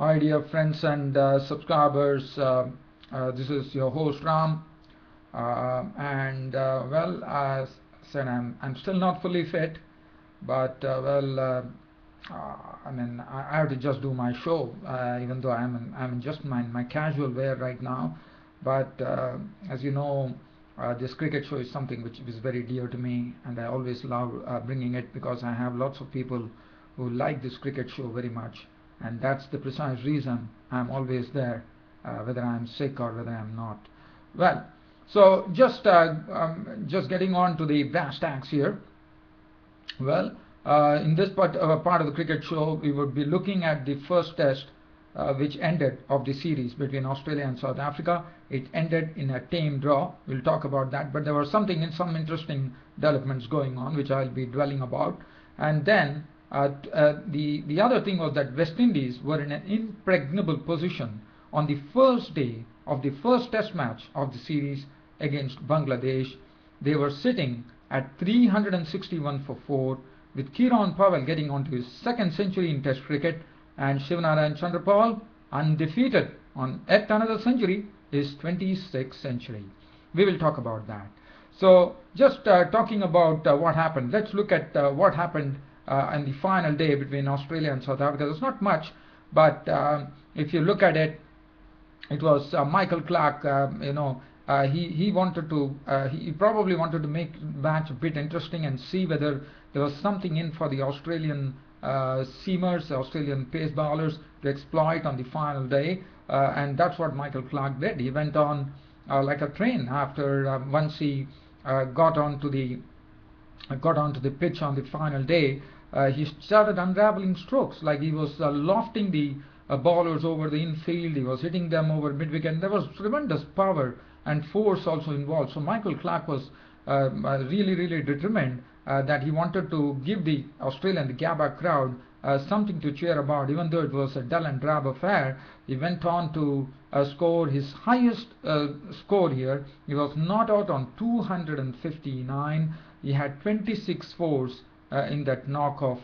Hi dear friends and subscribers, this is your host Ram, well, as I said, I'm still not fully fit, but I have to just do my show, even though I'm in just my casual wear right now. But as you know, this cricket show is something which is very dear to me, and I always love bringing it because I have lots of people who like this cricket show very much, and that's the precise reason I'm always there, whether I'm sick or whether I'm not. Well, so just getting on to the brass tacks here. Well, in this part of the cricket show, we would be looking at the first test, which ended of the series between Australia and South Africa. It ended in a tame draw. We'll talk about that, but there were some interesting developments going on, which I'll be dwelling about. And then the other thing was that West Indies were in an impregnable position on the first day of the first test match of the series against Bangladesh. They were sitting at 361 for 4, with Kieron Powell getting onto his second century in Test cricket, and Shivnarine Chanderpal undefeated on yet another century, his 26th century. We will talk about that. So just talking about what happened, let's look at what happened on the final day between Australia and South Africa. There's not much, but if you look at it, it was Michael Clarke. He probably wanted to make the match a bit interesting and see whether there was something in for the Australian seamers, Australian pace bowlers to exploit on the final day, and that's what Michael Clarke did. He went on like a train after once he got onto the pitch on the final day. He started unraveling strokes, like he was lofting the bowlers over the infield. He was hitting them over mid-wicket. There was tremendous power and force also involved. So Michael Clarke was really determined that he wanted to give the Australian, the Gabba crowd, something to cheer about. Even though it was a dull and drab affair, he went on to score his highest score here. He was not out on 259. He had 26 fours in that knock of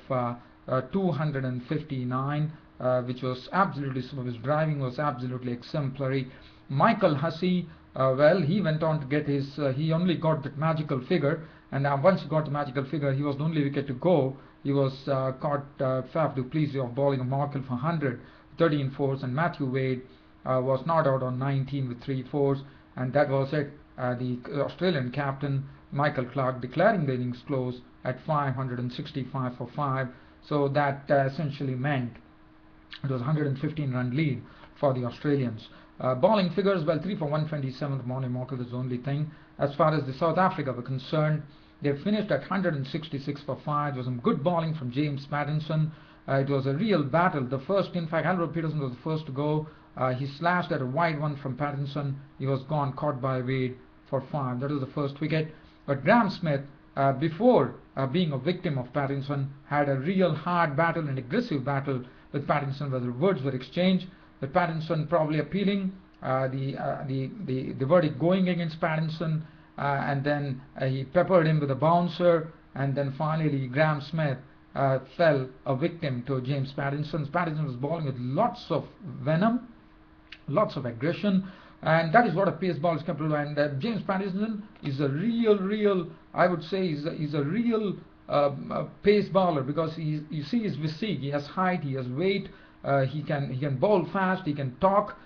259, which was absolutely, his driving was absolutely exemplary. Michael Hussey, he went on to get his, he only got that magical figure, and once he got the magical figure, he was the only wicket to go. He was caught Faf du Plessis of bowling a Markle for 100, 13 fours, and Matthew Wade was not out on 19 with 3 fours, and that was it. The Australian captain, Michael Clarke, declaring the innings close at 565 for 5. So that essentially meant it was a 115 run lead for the Australians. Bowling figures, well, 3 for 127. Morley Markle is the only thing. As far as the South Africa were concerned, they finished at 166 for 5. It was some good bowling from James Pattinson. It was a real battle. The first, in fact, Albert Peterson was the first to go. He slashed at a wide one from Pattinson. He was gone, caught by Wade for 5. That was the first wicket. But Graham Smith, before being a victim of Pattinson, had a real hard battle, an aggressive battle with Pattinson, where the words were exchanged, with Pattinson probably appealing the verdict going against Pattinson, and then he peppered him with a bouncer, and then finally Graham Smith fell a victim to James Pattinson. Pattinson was bowling with lots of venom, lots of aggression, and that is what a pace ball is capable of. And James Pattinson is a real, I would say, is a real pace bowler, because you see his physique. He has height, he has weight, he can bowl fast, he can talk.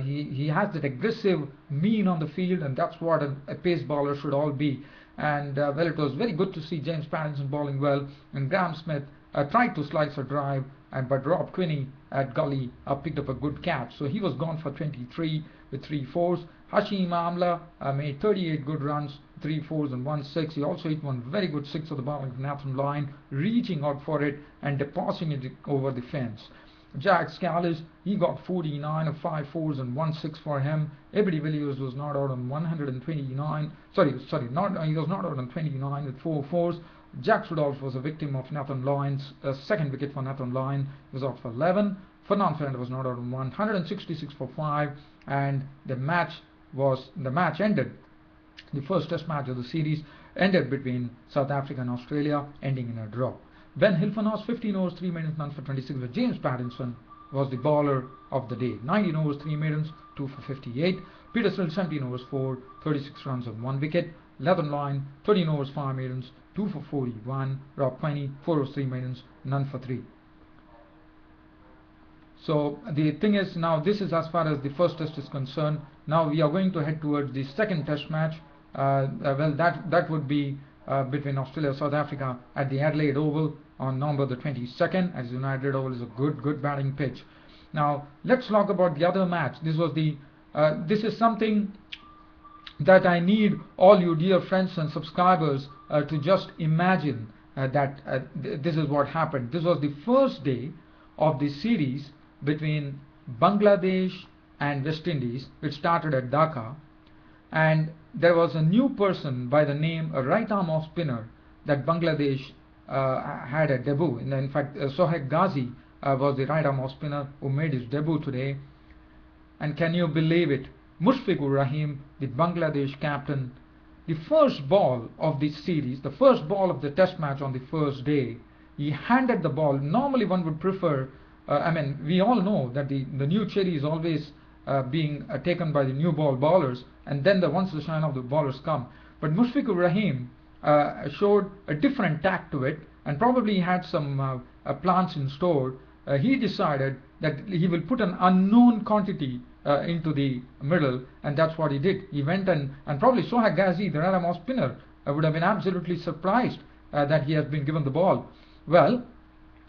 He has that aggressive mien on the field, and that's what a pace bowler should all be. And well, it was very good to see James Pattinson bowling well, and Graham Smith tried to slice a drive, but Rob Quinney at gully picked up a good catch. So he was gone for 23 with 3 fours. Hashim Amla made 38 good runs, 3 fours and 1 6. He also hit one very good 6 of the bowling from Nathan Lyon, reaching out for it and depositing it over the fence. Jack Scalise, he got 49 of 5 fours and 1 6 for him. Ebony Villiers was not out on 129. He was not out on 29 with 4 fours. Jack Rudolph was a victim of Nathan Lyon's second wicket for Nathan Lyon. He was out for 11. Fernand Fernandez was not out on 166 for 5, and the match ended. The first test match of the series ended between South Africa and Australia, ending in a draw. Ben Hilfenhaus, 15 overs, 3 minutes, none for 26, with James Pattinson was the bowler of the day. 19 overs, 3 maidens, 2 for 58. Peter Still, 17 overs, 4, 36 runs on 1 wicket. 11 line, 13 overs, 5 maidens, 2 for 41. Rob Quiney, 4 overs, 3 maidens, none for 3. So the thing is, now this is as far as the first test is concerned. Now we are going to head towards the second test match. Well, that would be between Australia and South Africa at the Adelaide Oval on November the 22nd. As you know, Adelaide Oval is a good batting pitch. Now let's talk about the other match. This is something that I need all you dear friends and subscribers to just imagine that this is what happened. This was the first day of the series between Bangladesh and West Indies, which started at Dhaka, and there was a new person by the name, a right arm off spinner, that Bangladesh had a debut. In fact, Sohag Gazi was the right arm off spinner who made his debut today. And can you believe it? Mushfiqur Rahim, the Bangladesh captain, the first ball of the series, the first ball of the test match on the first day, he handed the ball. Normally one would prefer, we all know that the new cherry is always being taken by the new ball bowlers, and then once the shine of the bowlers come. But Mushfiqur Rahim showed a different tack to it, and probably had some plans in store. He decided that he will put an unknown quantity into the middle, and that's what he did. He went and probably Sohag Gazi, the right arm off spinner, would have been absolutely surprised that he has been given the ball. Well,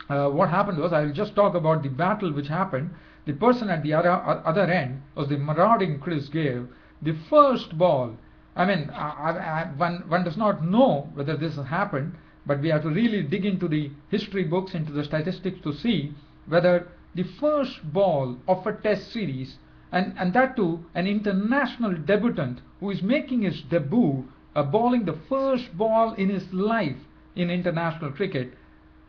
what happened was, I will just talk about the battle which happened. The person at the other end was the marauding Chris Gayle. The first ball, one does not know whether this has happened, but we have to really dig into the history books, into the statistics, to see whether the first ball of a test series, and that too an international debutant who is making his debut, bowling the first ball in his life in international cricket,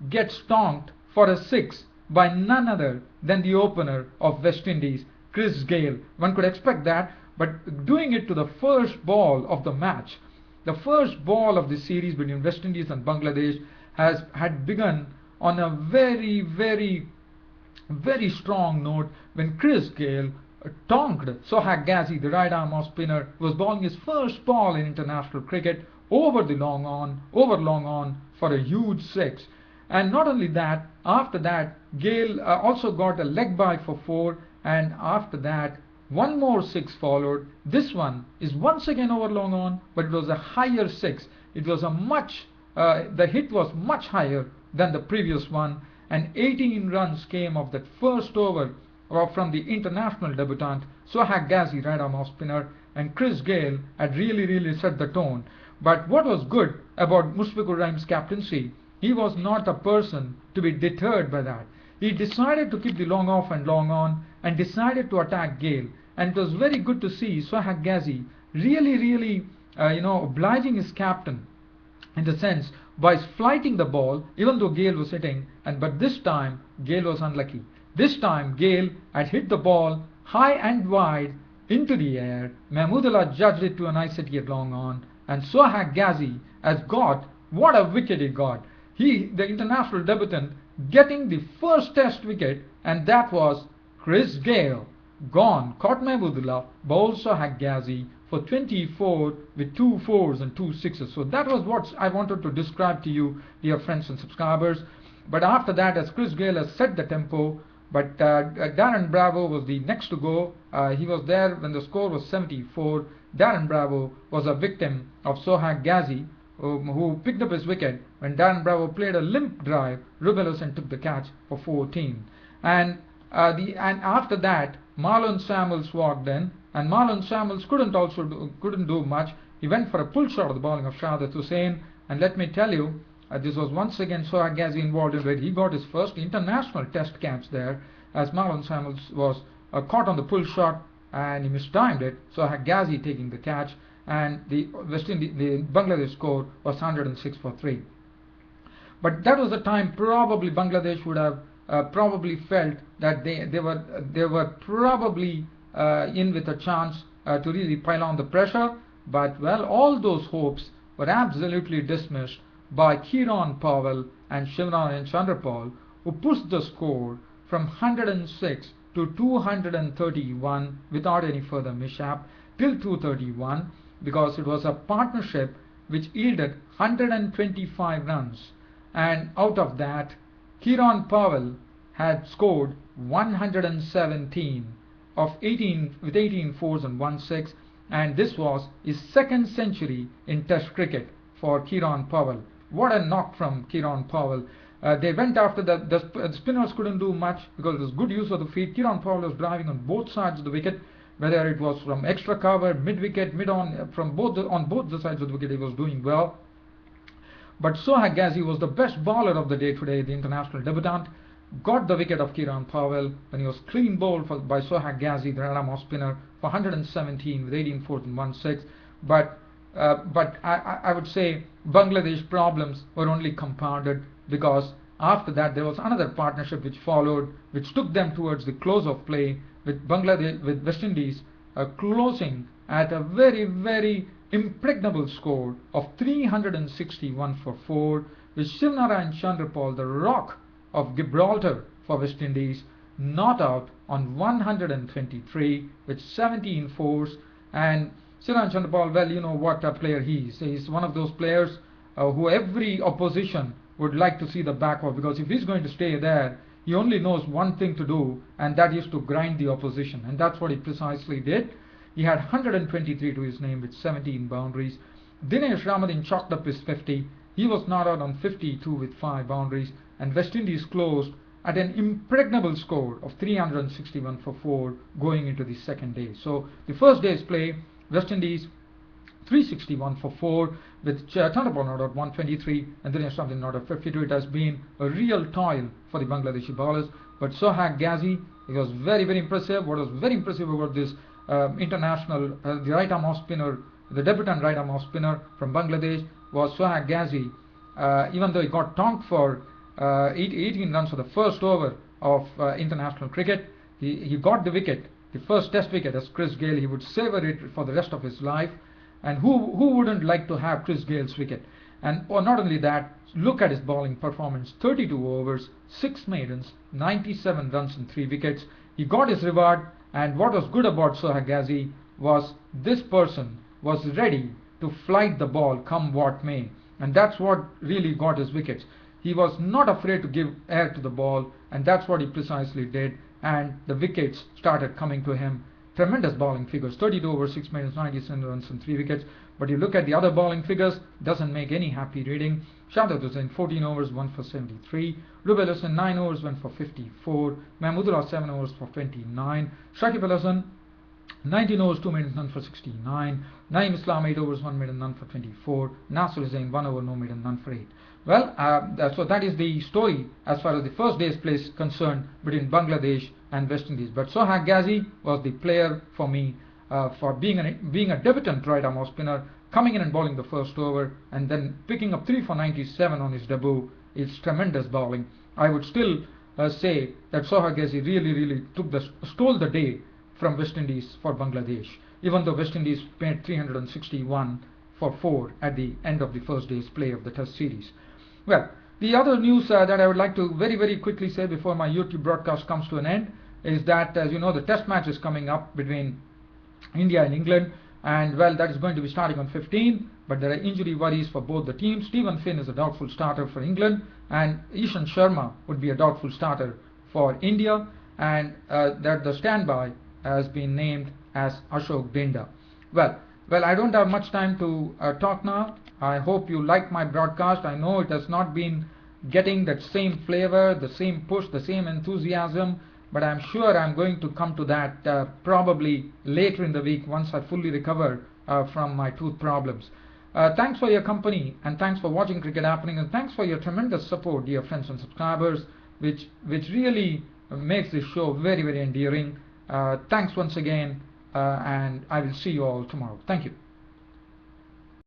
gets stonked for a 6 by none other than the opener of West Indies, Chris Gayle. One could expect that, but doing it to the first ball of the match, the first ball of the series between West Indies and Bangladesh had begun on a very strong note when Chris Gayle tonked Sohag Gazi, the right arm off spinner, who was bowling his first ball in international cricket over long on for a huge 6. And not only that, after that Gayle also got a leg bye for 4, and after that one more 6 followed. This one is once again over long on, but it was a higher 6. It was the hit was much higher than the previous one, and 18 runs came of that first over from the international debutant Sohag Gazi, right arm off spinner, and Chris Gayle had really set the tone. But what was good about Mushfiqur Rahim's captaincy, he was not a person to be deterred by that. He decided to keep the long off and long on, and decided to attack Gayle. And it was very good to see Sohag Gazi really obliging his captain, in the sense, by flighting the ball, even though Gayle was hitting. But this time Gayle was unlucky. This time Gayle had hit the ball high and wide into the air. Mahmudullah judged it to a nicety at long on, and Sohag Gazi has got, what a wicket he got. He, the international debutant, getting the first test wicket, and that was Chris Gayle. Gone, caught Mahmudullah, bowled Sohag Gazi for 24 with 2 4s and 2 6s. So that was what I wanted to describe to you, dear friends and subscribers. But after that, as Chris Gayle has set the tempo, but Darren Bravo was the next to go. He was there when the score was 74. Darren Bravo was a victim of Sohag Gazi, who picked up his wicket when Darren Bravo played a limp drive. Rubelosen took the catch for 14. And after that, Marlon Samuels walked in, and Marlon Samuels couldn't do much. He went for a pull shot of the bowling of Shahid Hussain, and let me tell you, this was once again Sohag Gazi involved in it. He got his first international test caps there, as Marlon Samuels was caught on the pull shot and he mistimed it. Sohag Gazi taking the catch, and the Bangladesh score was 106 for 3. But that was the time probably Bangladesh would have probably felt that they were probably in with a chance to really pile on the pressure. But well, all those hopes were absolutely dismissed by Kieron Powell and Shimron and Chanderpal, who pushed the score from 106 to 231 without any further mishap till 231, because it was a partnership which yielded 125 runs, and out of that Kieran Powell had scored 117 of 18 with 18 fours and 1 6, and this was his second century in Test cricket for Kieran Powell. What a knock from Kieran Powell. They went after the spinners couldn't do much because it was good use of the feet. Kieran Powell was driving on both sides of the wicket, whether it was from extra cover, mid wicket, mid on, from on both the sides of the wicket. He was doing well. But Sohag Gazi was the best bowler of the day today, the international debutant. Got the wicket of Kieran Powell when he was clean bowled by Sohag Gazi, the right-arm off-spinner, for 117 with 18 fours and 1 6. But I would say Bangladesh problems were only compounded, because after that there was another partnership which followed, which took them towards the close of play, with West Indies closing at a very, very impregnable score of 361 for 4, with Shivnarine Chanderpal, the rock of Gibraltar for West Indies, not out on 123 with 17 fours. And Shivnarine Chanderpal, well, you know what a player he is. He's one of those players who every opposition would like to see the back of, because if he's going to stay there, he only knows one thing to do, and that is to grind the opposition, and that's what he precisely did. He had 123 to his name with 17 boundaries. Dinesh Ramadhin chalked up his 50. He was not out on 52 with 5 boundaries, and West Indies closed at an impregnable score of 361 for 4 going into the second day. So the first day's play, West Indies 361 for 4 with Chanderpal not out 123 and Dinesh Ramadhin not out 52. It has been a real toil for the Bangladeshi bowlers, but Sohag Gazi, he was very, very impressive. What was very impressive about this international, the right-arm off-spinner, the debutant right-arm off-spinner from Bangladesh was Sohag Gazi. Even though he got tonked for 18 runs for the first over of international cricket, he got the wicket, the first test wicket as Chris Gayle. He would savor it for the rest of his life. And who wouldn't like to have Chris Gayle's wicket? And not only that, look at his bowling performance: 32 overs, 6 maidens, 97 runs and 3 wickets. He got his reward. And what was good about Sohag Gazi was this person was ready to flight the ball come what may, and that's what really got his wickets. He was not afraid to give air to the ball, and that's what he precisely did, and the wickets started coming to him. Tremendous bowling figures: 32 overs, 6 maidens, 97 runs and 3 wickets. But you look at the other bowling figures, doesn't make any happy reading. Shahzad Hussain 14 overs, 1 for 73. Rubail Hussain 9 overs, 1 for 54. Mahmudullah 7 overs for 29. Shakib Al Hasan 19 overs, 2 maidens, none for 69. Naeem Islam 8 overs, 1 maiden, none for 24. Nasir Hussain 1 over, no maiden, none for 8. Well, so that is the story as far as the first day's play is concerned between Bangladesh and West Indies. But Sohag Gazi was the player for me for being a debutant right-arm off-spinner, coming in and bowling the first over and then picking up 3 for 97 on his debut. It's tremendous bowling. I would still say that Sohag Gazi really stole the day from West Indies for Bangladesh, even though West Indies made 361 for 4 at the end of the first day's play of the Test series. Well, the other news that I would like to very quickly say before my YouTube broadcast comes to an end is that, as you know, the Test match is coming up between India and England, and well, that is going to be starting on 15, but there are injury worries for both the teams. Stephen Finn is a doubtful starter for England, and Ishant Sharma would be a doubtful starter for India, and that the standby has been named as Ashok Denda. Well, I don't have much time to talk now. I hope you like my broadcast. I know it has not been getting that same flavor, the same push, the same enthusiasm, but I'm sure I'm going to come to that probably later in the week once I fully recover from my tooth problems. Thanks for your company, and thanks for watching Cricket Happening, and thanks for your tremendous support, dear friends and subscribers, which really makes this show very endearing. Thanks once again, and I will see you all tomorrow. Thank you.